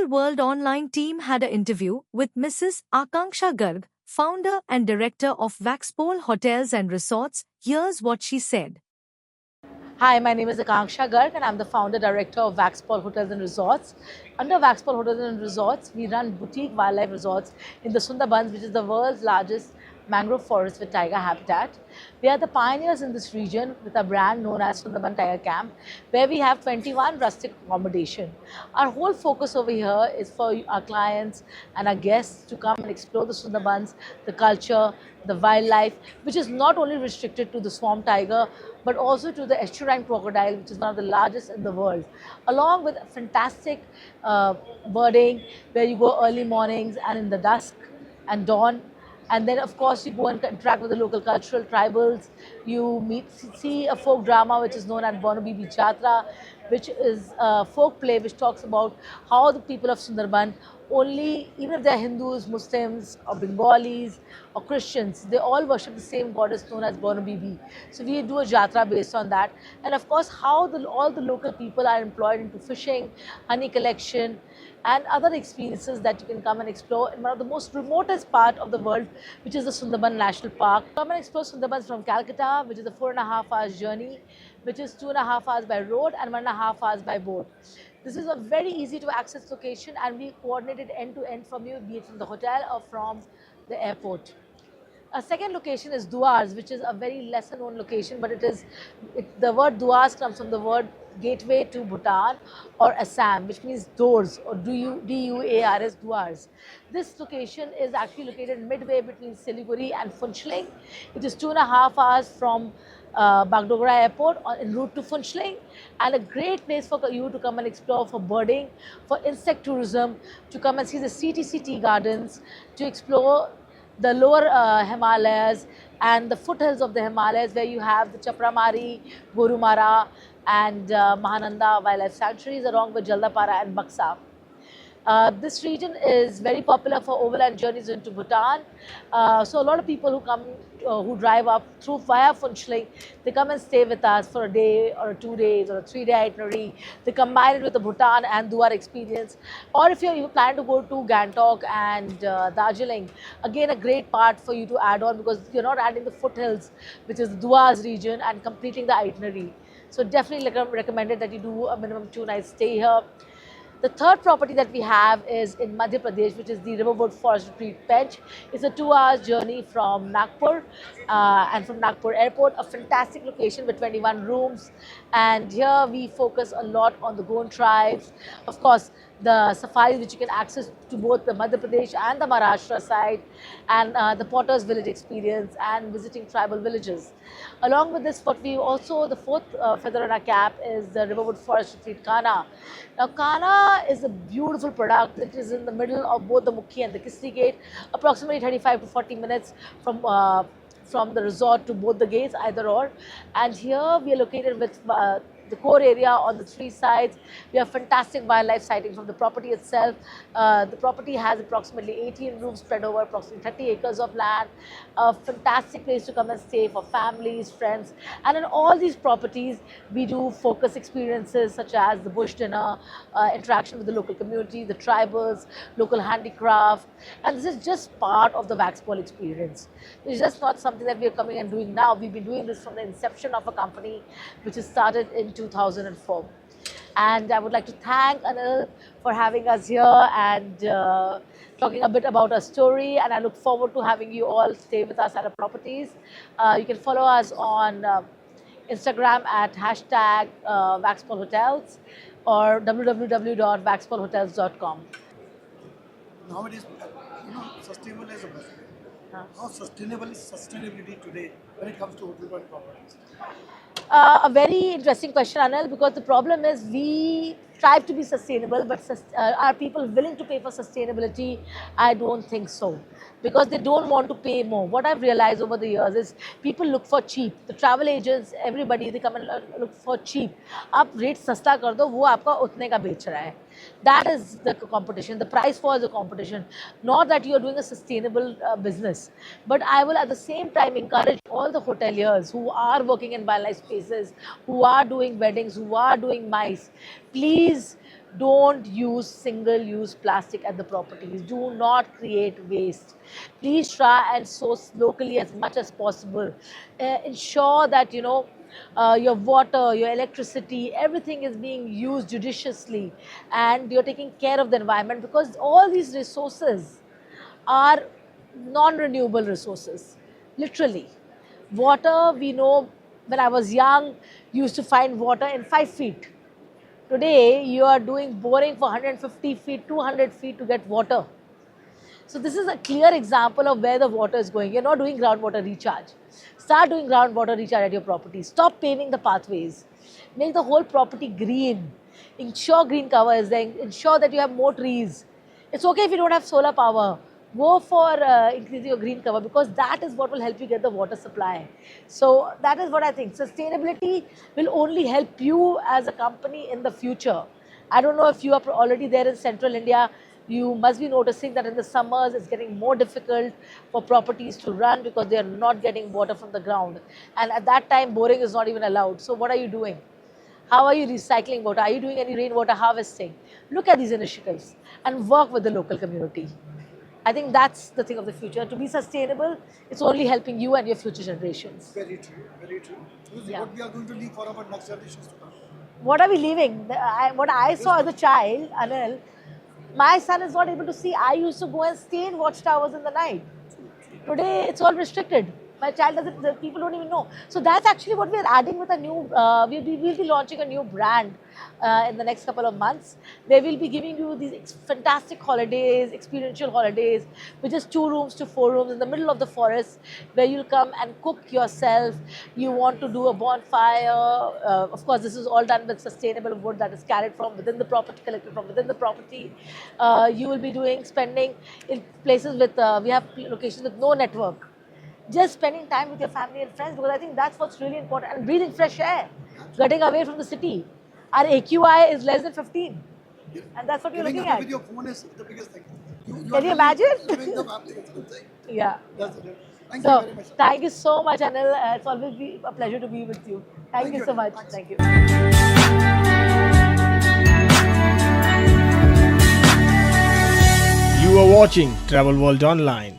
Whole World Online team had an interview with Mrs. Akanksha Garg, founder and director of Waxpole Hotels and Resorts. Here's what she said. Hi, my name is Akanksha Garg and I'm the founder director of Waxpole Hotels and Resorts. Under Waxpole Hotels and Resorts, we run boutique wildlife resorts in the Sundarbans, which is the world's largest mangrove forest with tiger habitat. We are the pioneers in this region with a brand known as Sundarban Tiger Camp, where we have 21 rustic accommodation. Our whole focus over here is for our clients and our guests to come and explore the Sundarbans, the culture, the wildlife, which is not only restricted to the swamp tiger, but also to the estuarine crocodile, which is one of the largest in the world, along with fantastic birding, where you go early mornings and in the dusk and dawn. And then, of course, you go and interact with the local cultural tribals. You see a folk drama which is known as Bono Bibi Jatra, which is a folk play which talks about how the people of Sundarban, only, even if they're Hindus, Muslims, or Bengalis, or Christians, they all worship the same goddess known as Bono Bibi. So we do a Jatra based on that. And of course, how all the local people are employed into fishing, honey collection, and other experiences that you can come and explore in one of the most remotest part of the world, which is the Sundarban National Park. Come and explore Sundarbans from Calcutta, which is a 4.5 hours journey, which is 2.5 hours by road and 1.5 hours by boat. This is a very easy to access location and we coordinate it end to end from you, be it from the hotel or from the airport. A second location is Duars, which is a very lesser known location, but the word Duars comes from the word gateway to Bhutan or Assam, which means doors, or D-U-A-R-S, Duars. This location is actually located midway between Siliguri and Funchling. It is 2.5 hours from Bagdogra Airport en route to Funchling, and a great place for you to come and explore for birding, for insect tourism, to come and see the CTC tea gardens, to explore the lower Himalayas and the foothills of the Himalayas, where you have the Chapramari, Gorumara and Mahananda wildlife sanctuaries, along with Jaldapara and Baksa. This region is very popular for overland journeys into Bhutan. So a lot of people who come, who drive up through via Funchling, they come and stay with us for a day or 2 days or a 3-day itinerary. They combine it with the Bhutan and Duar experience. Or if you plan to go to Gangtok and Darjeeling, again a great part for you to add on, because you're not adding the foothills, which is the Duars region, and completing the itinerary. So definitely recommended that you do a minimum 2 nights stay here. The third property that we have is in Madhya Pradesh, which is the Riverwood Forest Retreat Bench. It's a 2-hour journey from Nagpur and from Nagpur Airport, a fantastic location with 21 rooms. And here we focus a lot on the Gond tribes. Of course, the safaris which you can access to both the Madhya Pradesh and the Maharashtra side, and the Potter's Village experience and visiting tribal villages. Along with this, the fourth feather in our cap is the Riverwood Forest Retreat Kana. Now, Kana is a beautiful product. It is in the middle of both the Mukhi and the Kisri Gate, approximately 35 to 40 minutes from the resort to both the gates, either or. And here we are located with the core area on the 3 sides. We have fantastic wildlife sightings from the property itself. The property has approximately 18 rooms spread over approximately 30 acres of land. A fantastic place to come and stay for families, friends. And in all these properties, we do focus experiences such as the bush dinner, interaction with the local community, the tribals, local handicraft. And this is just part of the Waxpole experience. It's just not something that we are coming and doing now. We've been doing this from the inception of a company, which is started in 2004. And I would like to thank Anil for having us here and talking a bit about our story. And I look forward to having you all stay with us at our properties. You can follow us on Instagram at hashtag Waxpole Hotels or www.waxpolehotels.com. Nowadays, sustainable is a buzzword. How sustainable is sustainability today when it comes to hotel and properties? A very interesting question, Anil, because the problem is we strive to be sustainable, but are people willing to pay for sustainability? I don't think so, because they don't want to pay more. What I've realized over the years is people look for cheap. The travel agents, everybody, they come and look for cheap. आप rate सस्ता कर दो, वो आपका उतने का बेच रहा है. That is the competition. The price for the competition. Not that you are doing a sustainable business. But I will at the same time encourage all the hoteliers who are working in wildlife spaces, who are doing weddings, who are doing MICE. Please Don't use single-use plastic at the properties. Do not create waste. Please try and source locally as much as possible. Ensure that your water, your electricity, everything is being used judiciously, and you're taking care of the environment, because all these resources are non-renewable resources, literally. Water, we know, when I was young, used to find water in 5 feet. Today, you are doing boring for 150 feet, 200 feet to get water. So this is a clear example of where the water is going. You're not doing groundwater recharge. Start doing groundwater recharge at your property. Stop paving the pathways. Make the whole property green. Ensure green cover is there. Ensure that you have more trees. It's okay if you don't have solar power. Go for increasing your green cover, because that is what will help you get the water supply. So that is what I think. Sustainability will only help you as a company in the future. I don't know if you are already there in central India. You must be noticing that in the summers it's getting more difficult for properties to run, because they are not getting water from the ground. And at that time, boring is not even allowed. So what are you doing? How are you recycling water? Are you doing any rainwater harvesting? Look at these initiatives and work with the local community. I think that's the thing of the future. To be sustainable, it's only helping you and your future generations. Very true, very true. Yeah. What we are going to leave for our next generations to come. What are we leaving? What I saw as a child, Anil, my son is not able to see. I used to go and stay in watchtowers in the night. Today, it's all restricted. My child doesn't, the people don't even know. So that's actually what we're adding with a new, we'll be launching a new brand in the next couple of months. They will be giving you these fantastic holidays, experiential holidays, with just 2 rooms to 4 rooms in the middle of the forest, where you'll come and cook yourself. You want to do a bonfire. Of course, this is all done with sustainable wood that is carried from within the property, collected from within the property. You will be spending in places with, we have locations with no network. Just spending time with your family and friends, because I think that's what's really important. And breathing fresh air, getting away from the city. Our AQI is less than 15. And that's what we're looking at. With your phone is the biggest thing. Can you imagine? Yeah. That's it. Thank So, you very much. thank you so much, Anil. It's always a pleasure to be with you. Thank you so much. Thanks. Thank you. You are watching Travel World Online.